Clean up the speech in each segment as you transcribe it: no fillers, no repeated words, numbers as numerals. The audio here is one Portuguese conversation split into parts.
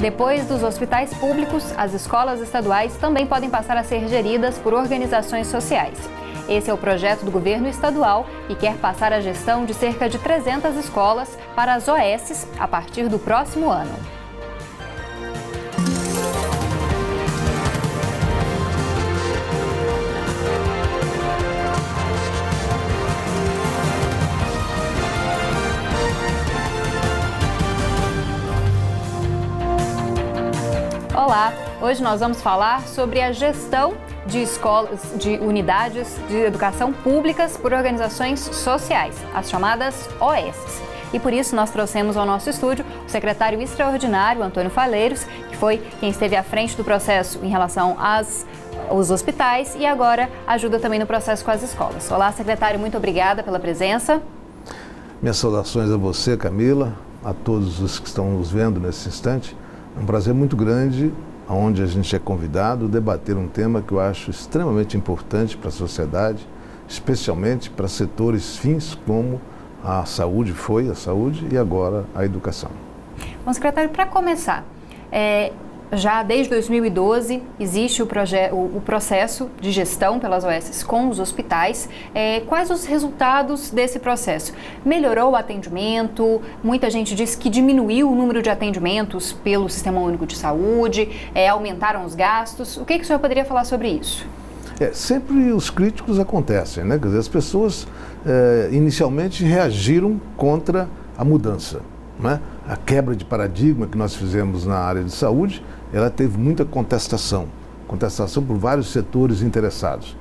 Depois dos hospitais públicos, as escolas estaduais também podem passar a ser geridas por organizações sociais. Esse é o projeto do governo estadual e quer passar a gestão de cerca de 300 escolas para as OSs a partir do próximo ano. Olá, hoje nós vamos falar sobre a gestão de escolas, de unidades de educação públicas por organizações sociais, as chamadas OSs. E por isso nós trouxemos ao nosso estúdio o secretário extraordinário, Antônio Faleiros, que foi quem esteve à frente do processo em relação aos hospitais e agora ajuda também no processo com as escolas. Olá, secretário, muito obrigada pela presença. Minhas saudações a você, Camila, a todos os que estão nos vendo nesse instante. É um prazer muito grande, onde a gente é convidado a debater um tema que eu acho extremamente importante para a sociedade, especialmente para setores fins como a saúde e agora a educação. Bom, secretário, para começar, já desde 2012 existe o processo de gestão pelas OSs com os hospitais. Quais os resultados desse processo? Melhorou o atendimento? Muita gente diz que diminuiu o número de atendimentos pelo Sistema Único de Saúde, aumentaram os gastos. O que o senhor poderia falar sobre isso? Sempre os críticos acontecem, né? Quer dizer, as pessoas inicialmente reagiram contra a mudança, né? A quebra de paradigma que nós fizemos na área de saúde, ela teve muita contestação por vários setores interessados.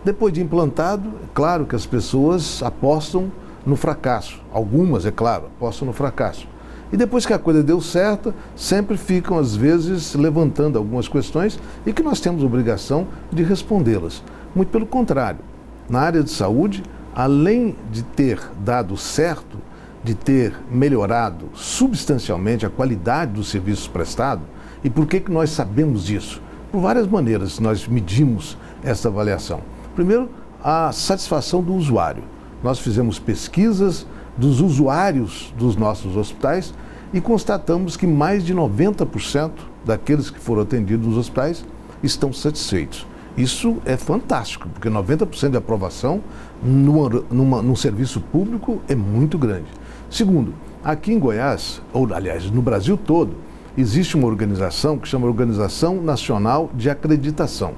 Depois de implantado, é claro que as pessoas apostam no fracasso. Algumas, é claro, apostam no fracasso. E depois que a coisa deu certo, sempre ficam, às vezes, levantando algumas questões e que nós temos obrigação de respondê-las. Muito pelo contrário, na área de saúde, além de ter dado certo, de ter melhorado substancialmente a qualidade dos serviços prestados. E por que nós sabemos disso? Por várias maneiras nós medimos essa avaliação. Primeiro, a satisfação do usuário. Nós fizemos pesquisas dos usuários dos nossos hospitais e constatamos que mais de 90% daqueles que foram atendidos nos hospitais estão satisfeitos. Isso é fantástico, porque 90% de aprovação num serviço público é muito grande. Segundo, aqui em Goiás, ou aliás, no Brasil todo, existe uma organização que chama Organização Nacional de Acreditação.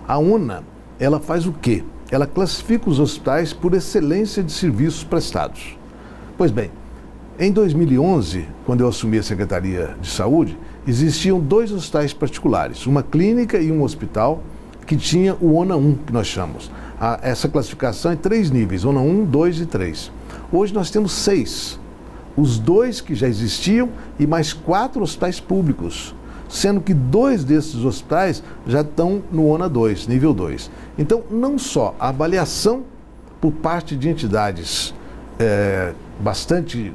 A UNA, ela faz o quê? Ela classifica os hospitais por excelência de serviços prestados. Pois bem, em 2011, quando eu assumi a Secretaria de Saúde, existiam 2 hospitais particulares, uma clínica e um hospital, que tinha o ONA 1, que nós chamamos. Essa classificação é 3 níveis, ONA 1, 2 e 3. Hoje nós temos 6. Os 2 que já existiam e mais 4 hospitais públicos, sendo que 2 desses hospitais já estão no ONA 2, nível 2. Então, não só a avaliação por parte de entidades bastante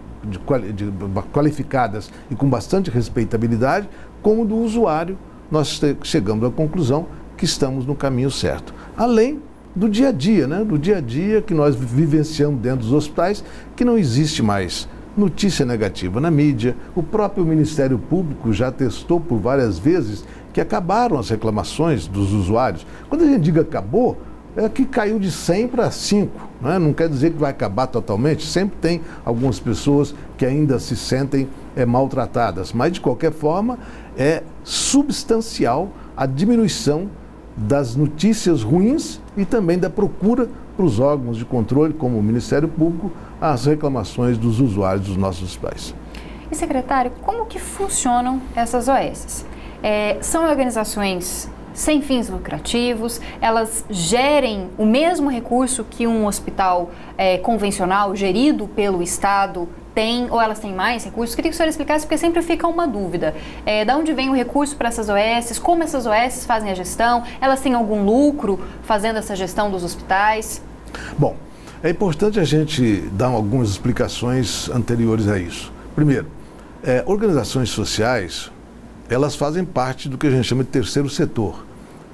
qualificadas e com bastante respeitabilidade, como do usuário, nós chegamos à conclusão que estamos no caminho certo. Além do dia a dia, né? Do dia a dia que nós vivenciamos dentro dos hospitais, que não existe mais notícia negativa na mídia. O próprio Ministério Público já atestou por várias vezes que acabaram as reclamações dos usuários. Quando a gente diga acabou, é que caiu de 100 para 5, né? Não quer dizer que vai acabar totalmente, sempre tem algumas pessoas que ainda se sentem maltratadas, mas de qualquer forma é substancial a diminuição das notícias ruins e também da procura para os órgãos de controle, como o Ministério Público, as reclamações dos usuários dos nossos hospitais. E, secretário, como que funcionam essas OSs? São organizações sem fins lucrativos, elas gerem o mesmo recurso que um hospital convencional gerido pelo Estado tem, ou elas têm mais recursos? Queria que o senhor explicasse, porque sempre fica uma dúvida. De onde vem o recurso para essas OSs? Como essas OSs fazem a gestão? Elas têm algum lucro fazendo essa gestão dos hospitais? Bom, é importante a gente dar algumas explicações anteriores a isso. Primeiro, organizações sociais, elas fazem parte do que a gente chama de terceiro setor.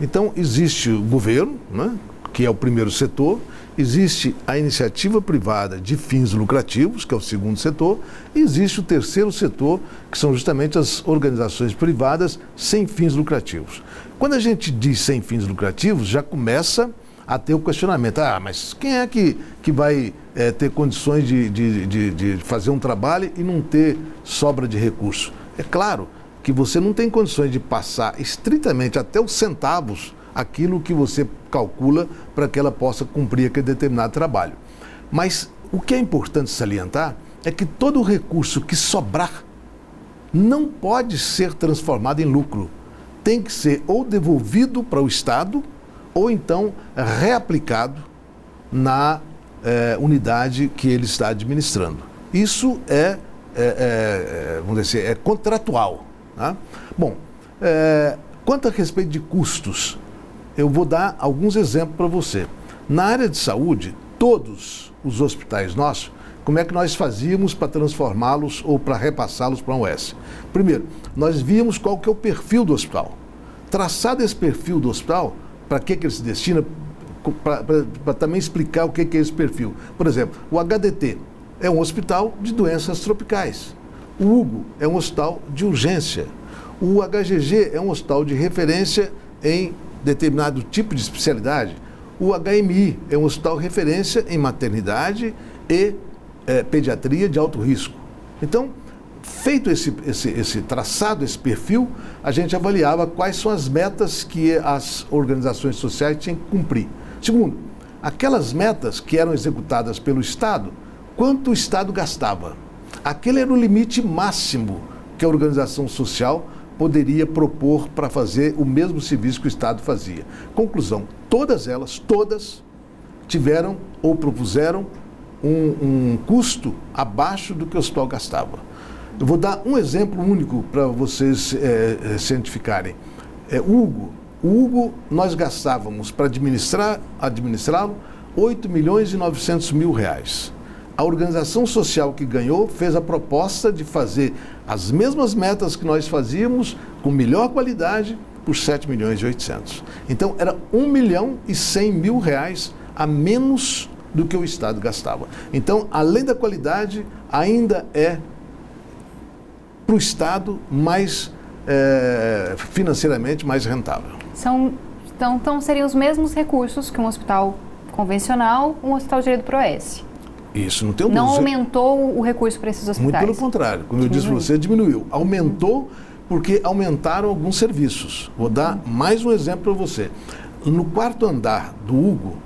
Então, existe o governo, né, que é o primeiro setor, existe a iniciativa privada de fins lucrativos, que é o segundo setor, e existe o terceiro setor, que são justamente as organizações privadas sem fins lucrativos. Quando a gente diz sem fins lucrativos, já começa a ter o questionamento, mas quem é que vai ter condições de fazer um trabalho e não ter sobra de recurso? É claro que você não tem condições de passar estritamente até os centavos aquilo que você calcula para que ela possa cumprir aquele determinado trabalho. Mas o que é importante salientar é que todo o recurso que sobrar não pode ser transformado em lucro. Tem que ser ou devolvido para o Estado ou então reaplicado na unidade que ele está administrando. Isso vamos dizer, é contratual. Tá? Bom, quanto a respeito de custos, eu vou dar alguns exemplos para você. Na área de saúde, todos os hospitais nossos, como é que nós fazíamos para transformá-los ou para repassá-los para a UES? Primeiro, nós víamos qual que é o perfil do hospital. Traçado esse perfil do hospital, para que ele se destina, para também explicar o que é esse perfil. Por exemplo, o HDT é um hospital de doenças tropicais. O Hugo é um hospital de urgência. O HGG é um hospital de referência em determinado tipo de especialidade. O HMI é um hospital referência em maternidade e pediatria de alto risco. Então, feito esse traçado, esse perfil, a gente avaliava quais são as metas que as organizações sociais tinham que cumprir. Segundo, aquelas metas que eram executadas pelo Estado, quanto o Estado gastava? Aquele era o limite máximo que a organização social poderia propor para fazer o mesmo serviço que o Estado fazia. Conclusão, todas tiveram ou propuseram um custo abaixo do que o hospital gastava. Eu vou dar um exemplo único para vocês cientificarem. O Hugo, nós gastávamos para administrá-lo 8 milhões e 900 mil reais. A organização social que ganhou fez a proposta de fazer as mesmas metas que nós fazíamos, com melhor qualidade, por 7 milhões e 800. Então, era 1 milhão e 100 mil reais a menos do que o Estado gastava. Então, além da qualidade, ainda é para o Estado mais financeiramente mais rentável. Então, seriam os mesmos recursos que um hospital convencional, um hospital de direito ProES. Isso, não tem dúvida. Não aumentou o recurso para esses hospitais? Muito pelo contrário. Como eu disse para você, diminuiu. Aumentou porque aumentaram alguns serviços. Vou dar mais um exemplo para você. No quarto andar do Hugo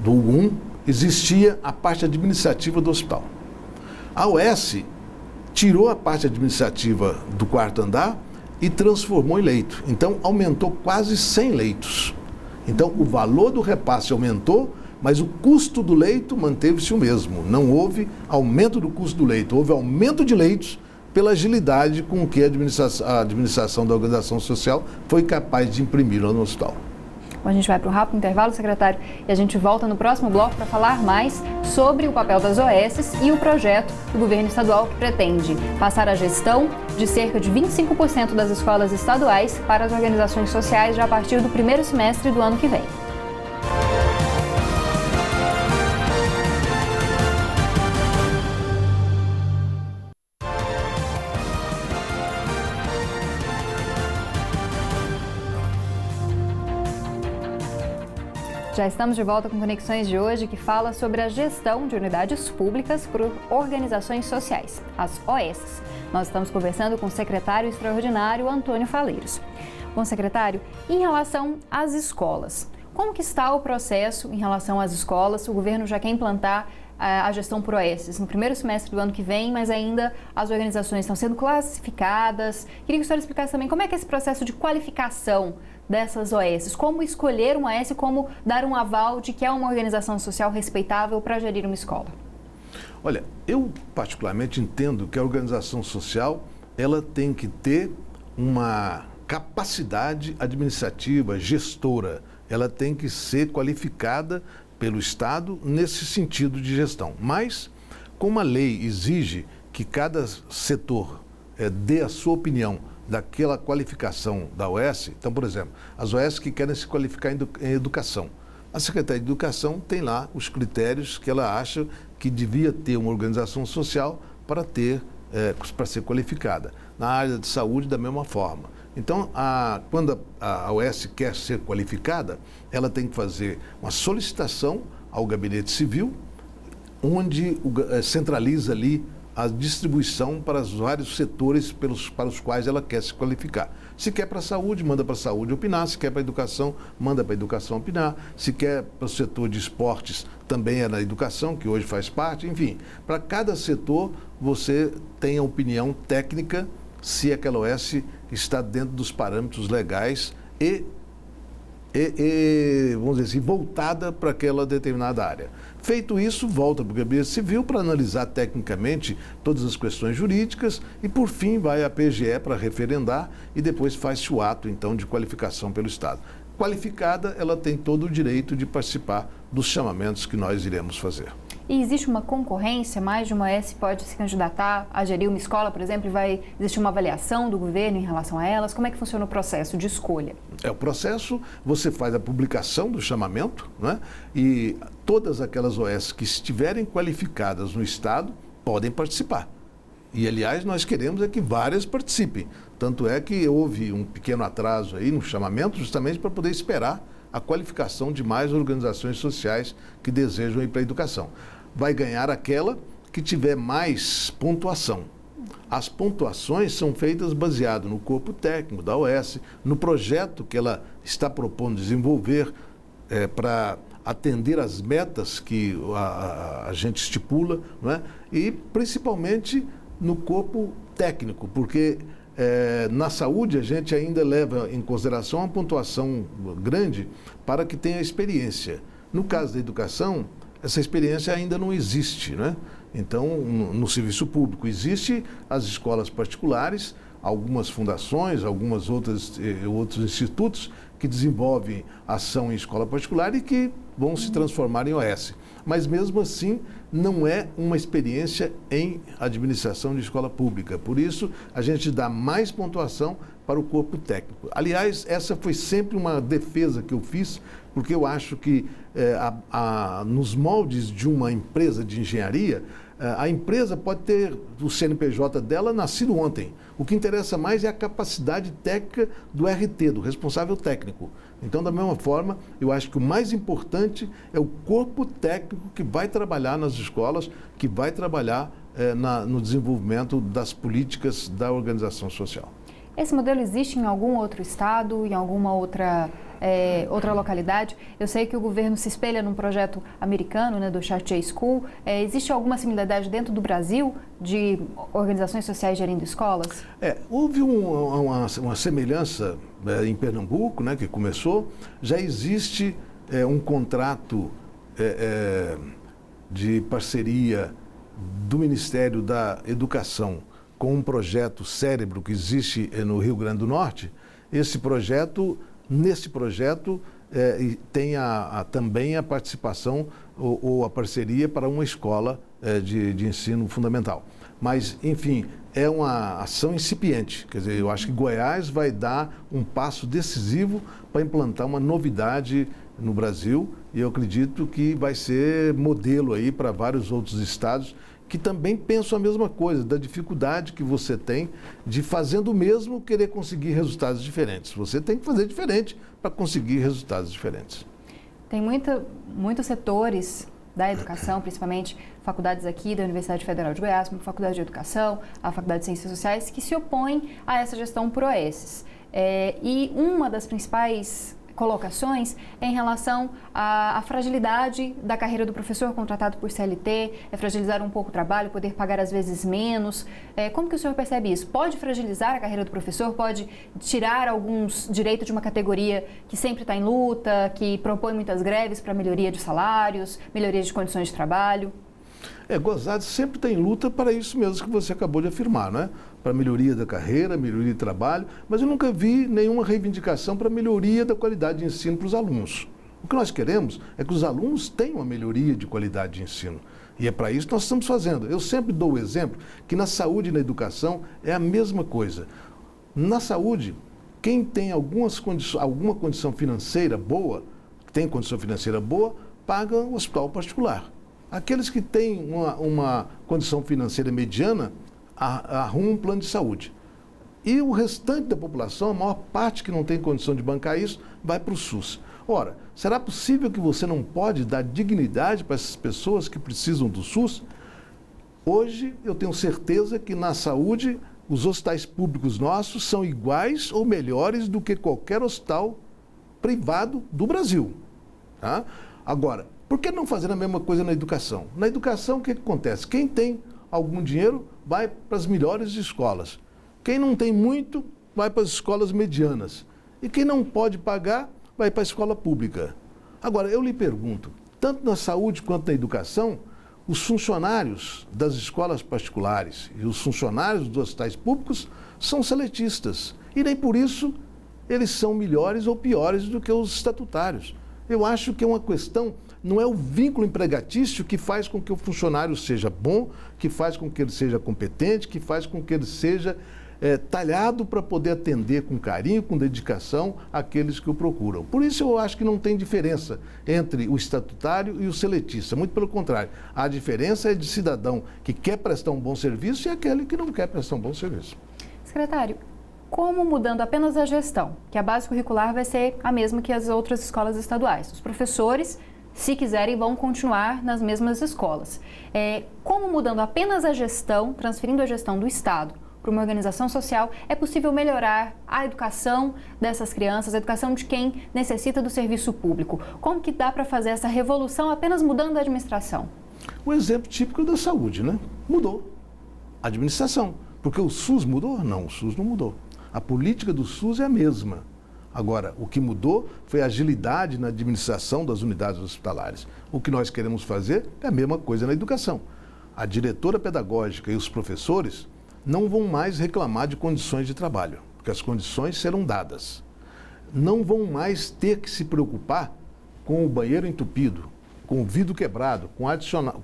1, existia a parte administrativa do hospital. A UES tirou a parte administrativa do quarto andar e transformou em leito. Então, aumentou quase 100 leitos. Então, o valor do repasse aumentou, mas o custo do leito manteve-se o mesmo. Não houve aumento do custo do leito, houve aumento de leitos pela agilidade com que a administração da organização social foi capaz de imprimir no hospital. Bom, a gente vai para um rápido intervalo, secretário, e a gente volta no próximo bloco para falar mais sobre o papel das OS e o projeto do governo estadual que pretende passar a gestão de cerca de 25% das escolas estaduais para as organizações sociais já a partir do primeiro semestre do ano que vem. Já estamos de volta com Conexões de hoje, que fala sobre a gestão de unidades públicas por organizações sociais, as OS. Nós estamos conversando com o secretário extraordinário Antônio Faleiros. Bom, secretário, em relação às escolas, como que está o processo em relação às escolas? O governo já quer implantar a gestão por OS no primeiro semestre do ano que vem, mas ainda as organizações estão sendo classificadas. Queria que o senhor explicasse também como é que é esse processo de qualificação dessas OS, como escolher uma OS, como dar um aval de que é uma organização social respeitável para gerir uma escola. Olha, eu particularmente entendo que a organização social ela tem que ter uma capacidade administrativa, gestora, ela tem que ser qualificada pelo Estado nesse sentido de gestão. Mas, como a lei exige que cada setor dê a sua opinião daquela qualificação da OS, então, por exemplo, as OS que querem se qualificar em educação, A Secretaria de Educação tem lá os critérios que ela acha que devia ter uma organização social para para ser qualificada. Na área de saúde, da mesma forma. Então, quando a OS quer ser qualificada, ela tem que fazer uma solicitação ao Gabinete Civil, onde centraliza ali a distribuição para os vários setores para os quais ela quer se qualificar. Se quer para a saúde, manda para a saúde opinar. Se quer para a educação, manda para a educação opinar. Se quer para o setor de esportes, também é na educação, que hoje faz parte. Enfim, para cada setor, você tem a opinião técnica se aquela OS está dentro dos parâmetros legais e vamos dizer assim, voltada para aquela determinada área. Feito isso, volta para o Gabinete Civil para analisar tecnicamente todas as questões jurídicas e, por fim, vai à PGE para referendar e depois faz-se o ato, então, de qualificação pelo Estado. Qualificada, ela tem todo o direito de participar dos chamamentos que nós iremos fazer. E existe uma concorrência? Mais de uma OS pode se candidatar a gerir uma escola, por exemplo, e vai existir uma avaliação do governo em relação a elas? Como é que funciona o processo de escolha? O processo, você faz a publicação do chamamento, né? E todas aquelas OS que estiverem qualificadas no Estado podem participar. E, aliás, nós queremos que várias participem. Tanto é que houve um pequeno atraso aí no chamamento, justamente para poder esperar a qualificação de mais organizações sociais que desejam ir para a educação. Vai ganhar aquela que tiver mais pontuação. As pontuações são feitas baseado no corpo técnico da OS, no projeto que ela está propondo desenvolver para atender às metas que a gente estipula, não é? E principalmente no corpo técnico, porque na saúde a gente ainda leva em consideração uma pontuação grande para que tenha experiência. No caso da educação, essa experiência ainda não existe, né? Então, no serviço público existe as escolas particulares, algumas fundações, outros institutos que desenvolvem ação em escola particular e que vão se transformar em OS. Mas mesmo assim, não é uma experiência em administração de escola pública. Por isso, a gente dá mais pontuação para o corpo técnico. Aliás, essa foi sempre uma defesa que eu fiz, porque eu acho que nos moldes de uma empresa de engenharia, a empresa pode ter o CNPJ dela nascido ontem. O que interessa mais é a capacidade técnica do RT, do responsável técnico. Então, da mesma forma, eu acho que o mais importante é o corpo técnico que vai trabalhar nas escolas, que vai trabalhar no desenvolvimento das políticas da organização social. Esse modelo existe em algum outro estado, em alguma outra localidade? Eu sei que o governo se espelha num projeto americano, né, do Chartier School. Existe alguma similaridade dentro do Brasil de organizações sociais gerindo escolas? Houve uma semelhança em Pernambuco, né, que começou. Já existe um contrato de parceria do Ministério da Educação com um projeto Cérebro que existe no Rio Grande do Norte. Nesse projeto tem também a participação ou a parceria para uma escola de ensino fundamental. Mas, enfim, é uma ação incipiente. Quer dizer, eu acho que Goiás vai dar um passo decisivo para implantar uma novidade no Brasil e eu acredito que vai ser modelo aí para vários outros estados que também pensam a mesma coisa, da dificuldade que você tem de, fazendo o mesmo, querer conseguir resultados diferentes. Você tem que fazer diferente para conseguir resultados diferentes. Tem muitos setores da educação, principalmente faculdades aqui da Universidade Federal de Goiás, como a Faculdade de Educação, a Faculdade de Ciências Sociais, que se opõem a essa gestão por OS. E uma das principais colocações em relação à fragilidade da carreira do professor contratado por CLT, fragilizar um pouco o trabalho, poder pagar às vezes menos. Como que o senhor percebe isso? Pode fragilizar a carreira do professor? Pode tirar alguns direitos de uma categoria que sempre está em luta, que propõe muitas greves para melhoria de salários, melhoria de condições de trabalho? Gozado sempre tem luta para isso mesmo que você acabou de afirmar, né? Para melhoria da carreira, melhoria de trabalho, mas eu nunca vi nenhuma reivindicação para melhoria da qualidade de ensino para os alunos. O que nós queremos é que os alunos tenham uma melhoria de qualidade de ensino. E é para isso que nós estamos fazendo. Eu sempre dou o exemplo que na saúde e na educação é a mesma coisa. Na saúde, quem tem alguma condição financeira boa, têm condição financeira boa, pagam o hospital particular. Aqueles que têm uma condição financeira mediana, arrumam um plano de saúde. E o restante da população, a maior parte que não tem condição de bancar isso, vai para o SUS. Ora, será possível que você não pode dar dignidade para essas pessoas que precisam do SUS? Hoje, eu tenho certeza que na saúde, os hospitais públicos nossos são iguais ou melhores do que qualquer hospital privado do Brasil. Tá? Agora, por que não fazer a mesma coisa na educação? Na educação, o que acontece? Quem tem algum dinheiro vai para as melhores escolas. Quem não tem muito, vai para as escolas medianas. E quem não pode pagar, vai para a escola pública. Agora, eu lhe pergunto, tanto na saúde quanto na educação, os funcionários das escolas particulares e os funcionários dos hospitais públicos são seletistas. E nem por isso eles são melhores ou piores do que os estatutários. Eu acho que é uma questão, não é o vínculo empregatício que faz com que o funcionário seja bom, que faz com que ele seja competente, que faz com que ele seja talhado para poder atender com carinho, com dedicação aqueles que o procuram. Por isso eu acho que não tem diferença entre o estatutário e o seletista. Muito pelo contrário, a diferença é de cidadão que quer prestar um bom serviço e aquele que não quer prestar um bom serviço. Secretário, como mudando apenas a gestão, que a base curricular vai ser a mesma que as outras escolas estaduais? Os professores, se quiserem, vão continuar nas mesmas escolas. Como mudando apenas a gestão, transferindo a gestão do Estado para uma organização social, é possível melhorar a educação dessas crianças, a educação de quem necessita do serviço público? Como que dá para fazer essa revolução apenas mudando a administração? O exemplo típico da saúde, né? Mudou a administração. Porque o SUS mudou? Não, o SUS não mudou. A política do SUS é a mesma. Agora, o que mudou foi a agilidade na administração das unidades hospitalares. O que nós queremos fazer é a mesma coisa na educação. A diretora pedagógica e os professores não vão mais reclamar de condições de trabalho, porque as condições serão dadas. Não vão mais ter que se preocupar com o banheiro entupido, com o vidro quebrado,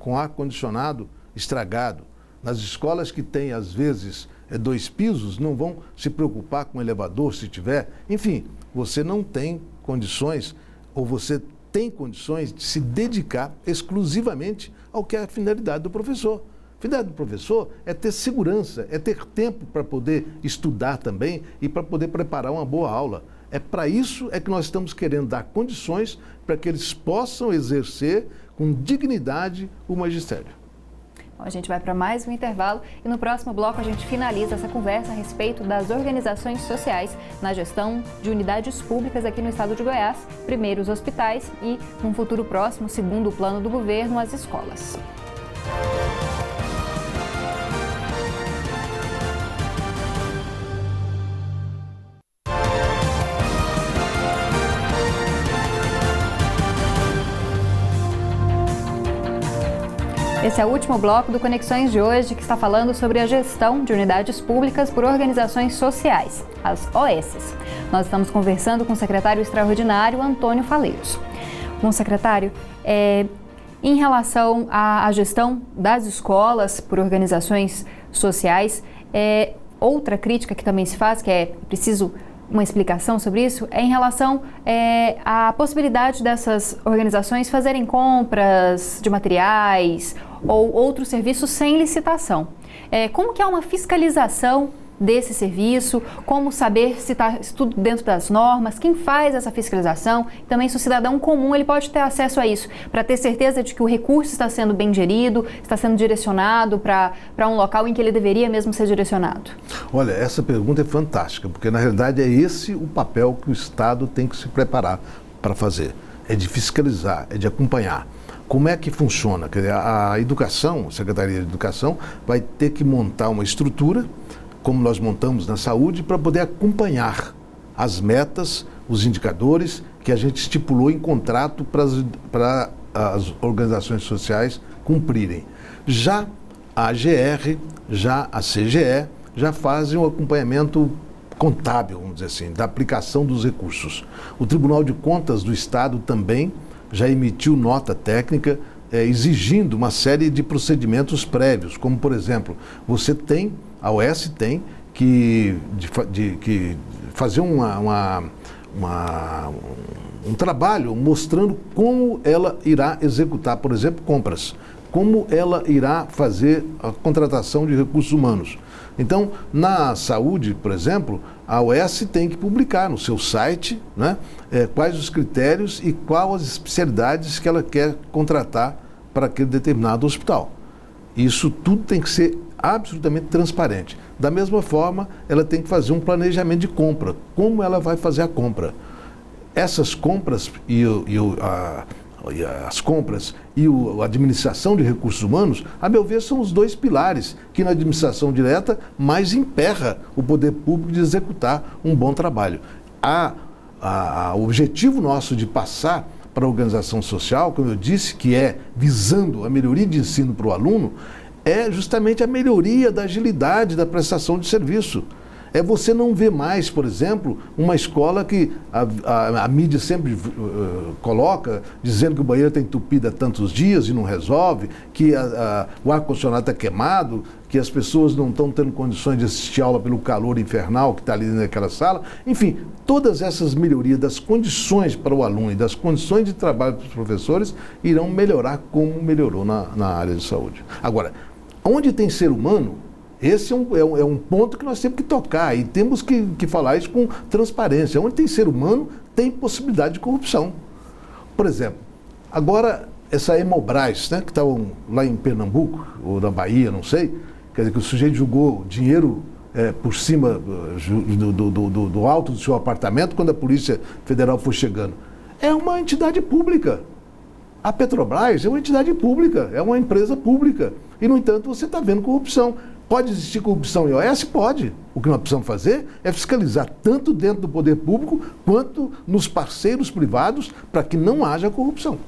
com ar-condicionado estragado. Nas escolas que têm, às vezes, 2 pisos, não vão se preocupar com o elevador, se tiver. Enfim, você não tem condições, ou você tem condições de se dedicar exclusivamente ao que é a finalidade do professor. A finalidade do professor é ter segurança, é ter tempo para poder estudar também e para poder preparar uma boa aula. É para isso que nós estamos querendo dar condições para que eles possam exercer com dignidade o magistério. A gente vai para mais um intervalo e no próximo bloco a gente finaliza essa conversa a respeito das organizações sociais na gestão de unidades públicas aqui no estado de Goiás, primeiro os hospitais e, num futuro próximo, segundo o plano do governo, as escolas. Esse é o último bloco do Conexões de hoje, que está falando sobre a gestão de unidades públicas por organizações sociais, as OSs. Nós estamos conversando com o secretário extraordinário Antônio Faleiros. Bom, secretário, em relação à gestão das escolas por organizações sociais, outra crítica que também se faz, que é preciso uma explicação sobre isso, é em relação à possibilidade dessas organizações fazerem compras de materiais ou outros serviços sem licitação. Como que é uma fiscalização desse serviço? Como saber se está tudo dentro das normas? Quem faz essa fiscalização? Também se o cidadão comum ele pode ter acesso a isso, para ter certeza de que o recurso está sendo bem gerido, está sendo direcionado para um local em que ele deveria mesmo ser direcionado. Olha, essa pergunta é fantástica, porque na realidade é esse o papel que o Estado tem que se preparar para fazer. É de fiscalizar, é de acompanhar. Como é que funciona? Quer dizer, a educação, a Secretaria de Educação vai ter que montar uma estrutura, como nós montamos na saúde, para poder acompanhar as metas, os indicadores que a gente estipulou em contrato para as organizações sociais cumprirem. Já a AGR, já a CGE, já fazem o acompanhamento contábil, vamos dizer assim, da aplicação dos recursos. O Tribunal de Contas do Estado também já emitiu nota técnica exigindo uma série de procedimentos prévios, como, por exemplo, a OS tem que fazer um trabalho mostrando como ela irá executar, por exemplo, compras, como ela irá fazer a contratação de recursos humanos. Então, na saúde, por exemplo, a OS tem que publicar no seu site, né, quais os critérios e quais as especialidades que ela quer contratar para aquele determinado hospital. Isso tudo tem que ser absolutamente transparente. Da mesma forma, ela tem que fazer um planejamento de compra, como ela vai fazer a compra. Essas compras as compras e a administração de recursos humanos, a meu ver, são os dois pilares que na administração direta mais emperra o poder público de executar um bom trabalho. O objetivo nosso de passar para a organização social, como eu disse, que é visando a melhoria de ensino para o aluno, é justamente a melhoria da agilidade da prestação de serviço. É você não ver mais, por exemplo, uma escola que a mídia sempre coloca, dizendo que o banheiro está entupido há tantos dias e não resolve, que o ar-condicionado está queimado, que as pessoas não estão tendo condições de assistir aula pelo calor infernal que está ali naquela sala. Enfim, todas essas melhorias das condições para o aluno e das condições de trabalho para os professores irão melhorar como melhorou na área de saúde. Agora, onde tem ser humano, esse é um ponto que nós temos que tocar e temos que falar isso com transparência. Onde tem ser humano, tem possibilidade de corrupção. Por exemplo, agora essa Hemobras, né, que está lá em Pernambuco, ou na Bahia, não sei, quer dizer que o sujeito jogou dinheiro por cima do alto do seu apartamento quando a Polícia Federal foi chegando. É uma entidade pública. A Petrobras é uma entidade pública, é uma empresa pública. E, no entanto, você está vendo corrupção. Pode existir corrupção em OS? Pode. O que nós precisamos fazer é fiscalizar tanto dentro do poder público quanto nos parceiros privados para que não haja corrupção.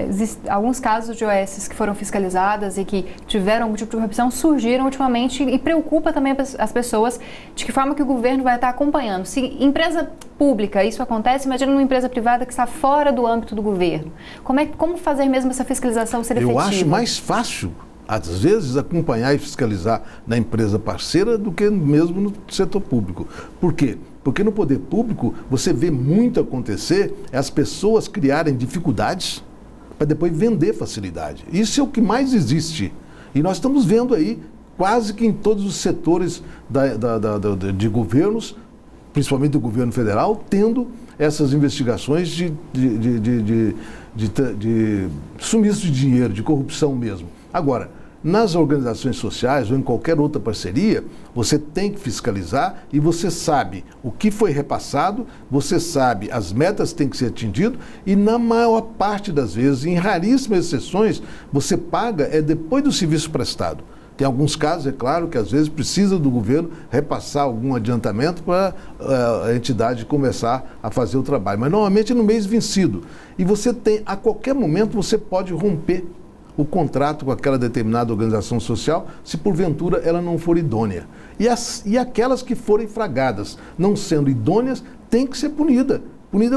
Existem alguns casos de OS que foram fiscalizadas e que tiveram algum tipo de corrupção surgiram ultimamente e preocupa também as pessoas de que forma que o governo vai estar acompanhando. Se empresa pública isso acontece, imagina uma empresa privada que está fora do âmbito do governo. Como fazer mesmo essa fiscalização ser efetiva? Eu acho mais fácil, às vezes, acompanhar e fiscalizar na empresa parceira do que mesmo no setor público. Por quê? Porque no poder público você vê muito acontecer as pessoas criarem dificuldades para depois vender facilidade. Isso é o que mais existe. E nós estamos vendo aí, quase que em todos os setores de governos, principalmente do governo federal, tendo essas investigações de sumiço de dinheiro, de corrupção mesmo. Agora, nas organizações sociais ou em qualquer outra parceria, você tem que fiscalizar e você sabe o que foi repassado, você sabe as metas que têm que ser atingidas e na maior parte das vezes, em raríssimas exceções, você paga depois do serviço prestado. Tem alguns casos, é claro, que às vezes precisa do governo repassar algum adiantamento para a entidade começar a fazer o trabalho, mas normalmente é no mês vencido. E você tem, a qualquer momento, você pode romper o contrato com aquela determinada organização social, se porventura ela não for idônea. E aquelas que forem fragadas, não sendo idôneas, tem que ser punida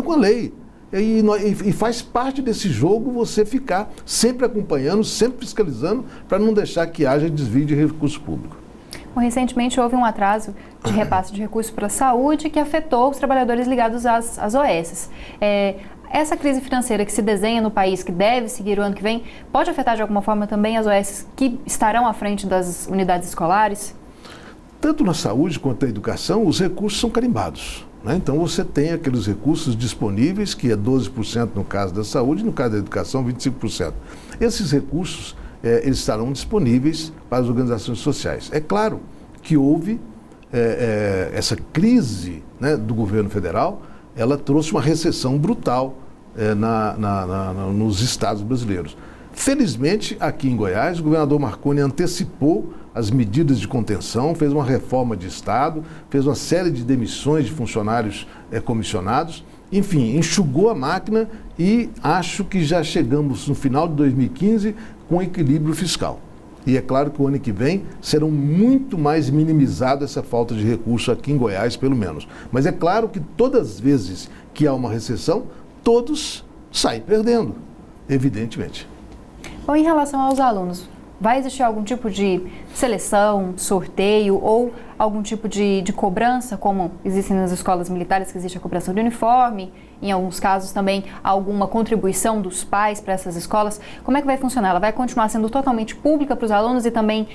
com a lei. E faz parte desse jogo você ficar sempre acompanhando, sempre fiscalizando, para não deixar que haja desvio de recurso público. Bom, recentemente houve um atraso de repasse de recursos para a saúde que afetou os trabalhadores ligados às OS. Essa crise financeira que se desenha no país, que deve seguir o ano que vem, pode afetar de alguma forma também as OS que estarão à frente das unidades escolares? Tanto na saúde quanto na educação, os recursos são carimbados, né? Então você tem aqueles recursos disponíveis, que é 12% no caso da saúde, no caso da educação 25%. Esses recursos eles estarão disponíveis para as organizações sociais. É claro que houve essa crise, né, do governo federal, ela trouxe uma recessão brutal nos estados brasileiros. Felizmente, aqui em Goiás, o governador Marconi antecipou as medidas de contenção, fez uma reforma de Estado, fez uma série de demissões de funcionários comissionados, enfim, enxugou a máquina e acho que já chegamos no final de 2015 com equilíbrio fiscal. E é claro que o ano que vem serão muito mais minimizada essa falta de recurso aqui em Goiás, pelo menos. Mas é claro que todas as vezes que há uma recessão, todos saem perdendo, evidentemente. Bom, em relação aos alunos, vai existir algum tipo de seleção, sorteio ou algum tipo de cobrança, como existem nas escolas militares, que existe a cobrança de uniforme, em alguns casos também alguma contribuição dos pais para essas escolas? Como é que vai funcionar? Ela vai continuar sendo totalmente pública para os alunos e também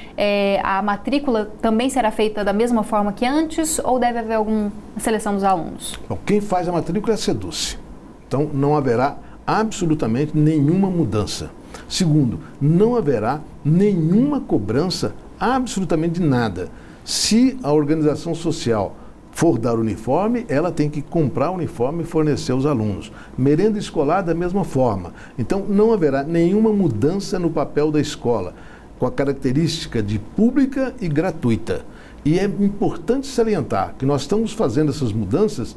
a matrícula também será feita da mesma forma que antes ou deve haver alguma seleção dos alunos? Bom, quem faz a matrícula é a SEDUC. Então não haverá absolutamente nenhuma mudança. Segundo, não haverá nenhuma cobrança absolutamente de nada. Se a organização social for dar uniforme, ela tem que comprar o uniforme e fornecer aos alunos. Merenda escolar da mesma forma. Então não haverá nenhuma mudança no papel da escola, com a característica de pública e gratuita. E é importante salientar que nós estamos fazendo essas mudanças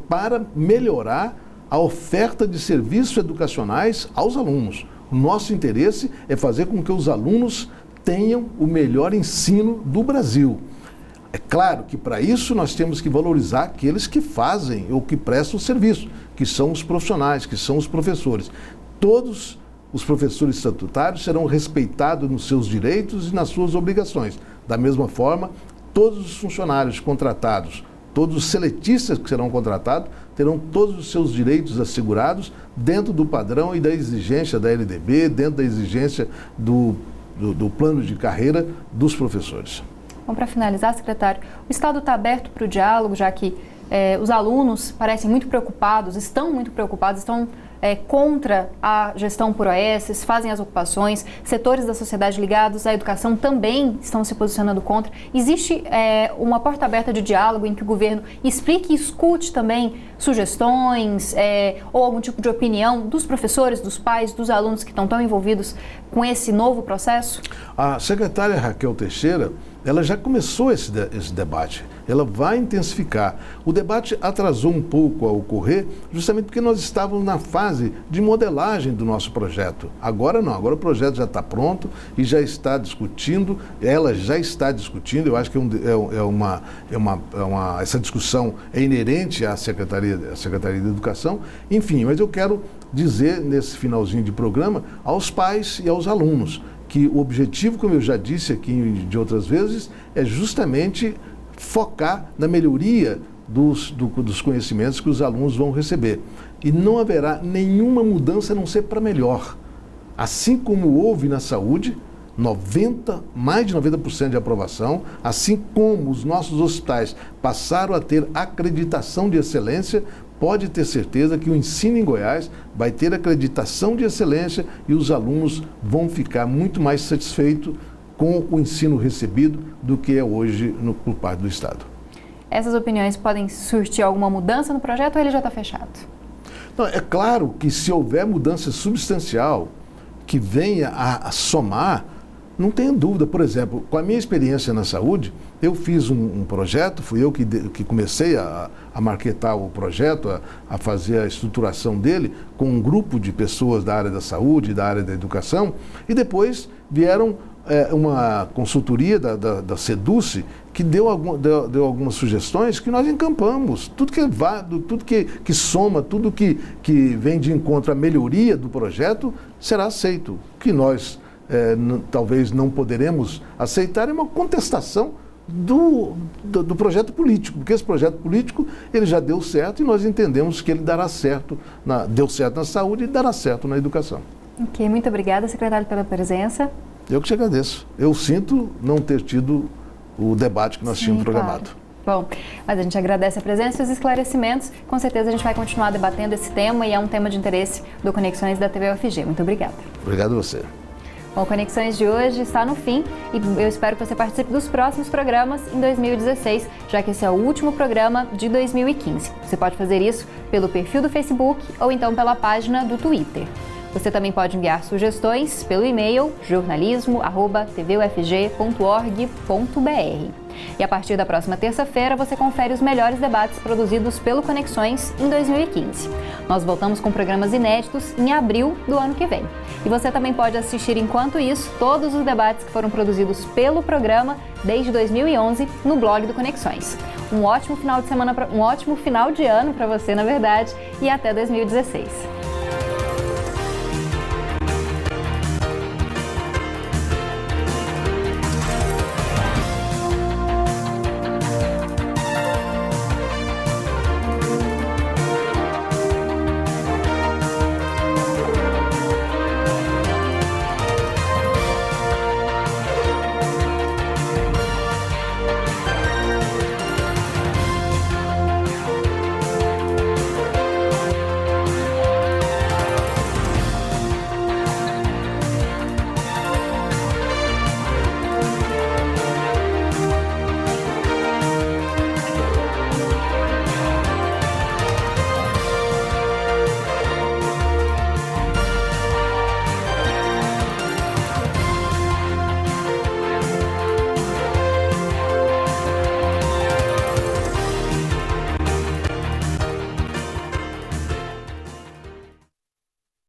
para melhorar a oferta de serviços educacionais aos alunos. O nosso interesse é fazer com que os alunos tenham o melhor ensino do Brasil. É claro que para isso nós temos que valorizar aqueles que fazem ou que prestam o serviço, que são os profissionais, que são os professores. Todos os professores estatutários serão respeitados nos seus direitos e nas suas obrigações. Da mesma forma, todos os funcionários contratados, todos os seletistas que serão contratados, terão todos os seus direitos assegurados dentro do padrão e da exigência da LDB, dentro da exigência do plano de carreira dos professores. Bom, para finalizar, secretário, o Estado está aberto para o diálogo, já que os alunos parecem muito preocupados, estão contra a gestão por OS, fazem as ocupações, setores da sociedade ligados à educação também estão se posicionando contra. Existe uma porta aberta de diálogo em que o governo explique e escute também sugestões ou algum tipo de opinião dos professores, dos pais, dos alunos que estão tão envolvidos com esse novo processo? A secretária Raquel Teixeira, ela já começou esse debate, ela vai intensificar. O debate atrasou um pouco a ocorrer, justamente porque nós estávamos na fase de modelagem do nosso projeto. Agora não, agora o projeto já está pronto e já está discutindo, ela já está discutindo, eu acho que essa discussão é inerente à Secretaria de Educação, enfim, mas eu quero dizer nesse finalzinho de programa aos pais e aos alunos, que o objetivo, como eu já disse aqui de outras vezes, é justamente focar na melhoria dos conhecimentos que os alunos vão receber. E não haverá nenhuma mudança a não ser para melhor. Assim como houve na saúde, mais de 90% de aprovação, assim como os nossos hospitais passaram a ter acreditação de excelência, pode ter certeza que o ensino em Goiás vai ter acreditação de excelência e os alunos vão ficar muito mais satisfeitos com o ensino recebido do que é hoje por parte do Estado. Essas opiniões podem surtir alguma mudança no projeto ou ele já está fechado? Não, é claro que se houver mudança substancial que venha a somar, não tenha dúvida. Por exemplo, com a minha experiência na saúde, eu fiz um projeto, fui eu que comecei a marketar o projeto, a fazer a estruturação dele com um grupo de pessoas da área da saúde, da área da educação, e depois vieram uma consultoria da SEDUC que deu algumas sugestões que nós encampamos. Tudo que é válido, tudo que soma, tudo que vem de encontro à melhoria do projeto será aceito. Que nós talvez não poderemos aceitar é uma contestação do projeto político, porque esse projeto político ele já deu certo e nós entendemos que ele dará certo, deu certo na saúde e dará certo na educação. Ok, muito obrigada, secretário, pela presença. Eu que te agradeço. Eu sinto não ter tido o debate que nós tínhamos programado. Claro. Bom, mas a gente agradece a presença e os esclarecimentos. Com certeza a gente vai continuar debatendo esse tema e é um tema de interesse do Conexões da TV UFG. Muito obrigada. Obrigado a você. Bom, Conexões de hoje está no fim e eu espero que você participe dos próximos programas em 2016, já que esse é o último programa de 2015. Você pode fazer isso pelo perfil do Facebook ou então pela página do Twitter. Você também pode enviar sugestões pelo e-mail jornalismo@tvufg.org.br. E a partir da próxima terça-feira você confere os melhores debates produzidos pelo Conexões em 2015. Nós voltamos com programas inéditos em abril do ano que vem. E você também pode assistir enquanto isso todos os debates que foram produzidos pelo programa desde 2011 no blog do Conexões. Um ótimo final de ano para você, na verdade, e até 2016.